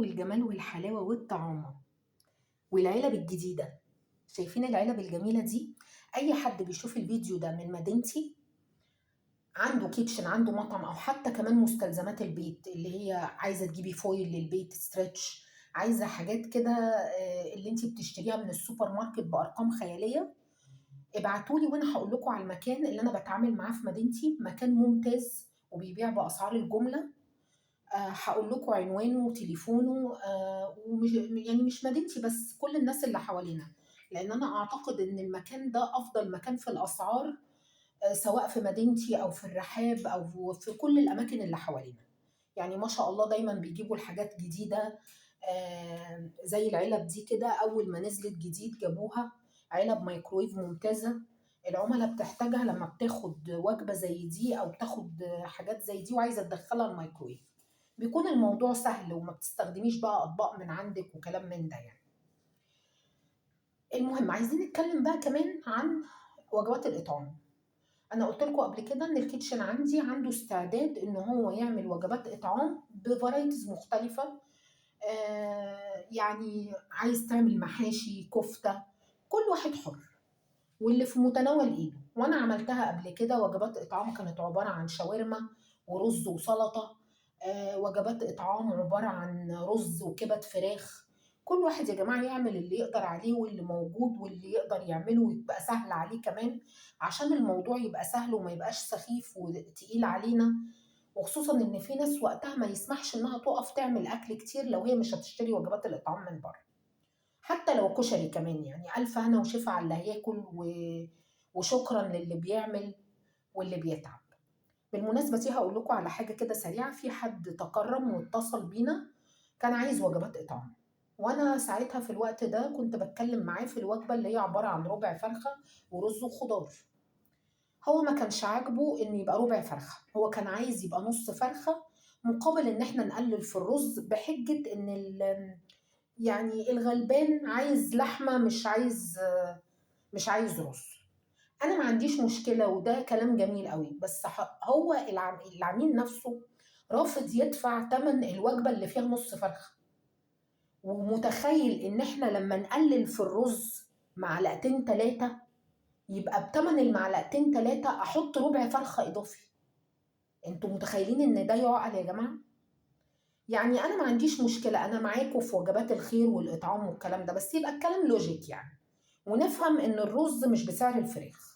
والجمال والحلاوة والطعامة والعلب الجديدة. شايفين العلب الجميلة دي؟ أي حد بيشوف الفيديو ده من مدينتي عنده كيتشن، عنده مطعم، أو حتى كمان مستلزمات البيت اللي هي عايزة تجيبي فويل للبيت، ستريتش، عايزة حاجات كده اللي انتي بتشتريها من السوبر ماركت بأرقام خيالية. ابعتولي وانا هقول لكم على المكان اللي انا بتعامل معاه في مدينتي، مكان ممتاز وبيبيع بأسعار الجملة. هاقول لكم عنوانه وتليفونه، ومش يعني مش مدينتي بس، كل الناس اللي حوالينا، لأن أنا أعتقد إن المكان ده أفضل مكان في الأسعار، سواء في مدينتي أو في الرحاب أو في كل الأماكن اللي حوالينا. يعني ما شاء الله دايما بيجيبوا الحاجات جديدة، زي العلب دي كده أول ما نزلت جديد جابوها علب مايكرويف ممتازة. العملاء بتحتاجها لما بتاخد وجبة زي دي أو بتاخد حاجات زي دي وعايزة تدخلها الميكرويف، بيكون الموضوع سهل وما بتستخدميش بقى أطباق من عندك وكلام من ده يعني. المهم عايزين نتكلم بقى كمان عن وجبات الإطعام. أنا قلت لكم قبل كده إن الكيتشن عندي عنده استعداد إن هو يعمل وجبات إطعام بفرايتيز مختلفة. يعني عايز تعمل محاشي، كفتة، كل واحد حر واللي في متناول ايده. وانا عملتها قبل كده وجبات اطعام كانت عبارة عن شاورما ورز وسلطة، وجبات اطعام عبارة عن رز وكبد فراخ. كل واحد يا جماعة يعمل اللي يقدر عليه واللي موجود واللي يقدر يعمله ويبقى سهل عليه كمان، عشان الموضوع يبقى سهل وما يبقاش سخيف وتقيل علينا. وخصوصا ان في ناس وقتها ما يسمحش انها تقف تعمل اكل كتير لو هي مش هتشتري وجبات الاطعام من بره، حتى لو كشري كمان. يعني الف هنا وشفا على اللي هياكل وشكرا للي بيعمل واللي بيتعب. بالمناسبة دي هقول لكم على حاجة كده سريعة. في حد تكرم واتصل بينا كان عايز وجبات إطعام، وأنا ساعتها في الوقت ده كنت بتكلم معاه في الوجبة اللي هي عبارة عن ربع فرخة ورز وخضار. هو ما كانش عاجبه إن يبقى ربع فرخة، هو كان عايز يبقى نص فرخة، مقابل إن إحنا نقلل في الرز بحجة إن يعني الغلبان عايز لحمة، مش عايز رز. انا ما عنديش مشكله وده كلام جميل قوي، بس هو العميل نفسه رافض يدفع ثمن الوجبه اللي فيها نص فرخه، ومتخيل ان احنا لما نقلل في الرز معلقتين ثلاثه يبقى بثمن المعلقتين ثلاثه احط ربع فرخه اضافي. انتوا متخيلين ان ده يعقل يا جماعه؟ يعني انا ما عنديش مشكله، انا معاكم في وجبات الخير والاطعام والكلام ده، بس يبقى الكلام لوجيك يعني، ونفهم ان الرز مش بسعر الفراخ.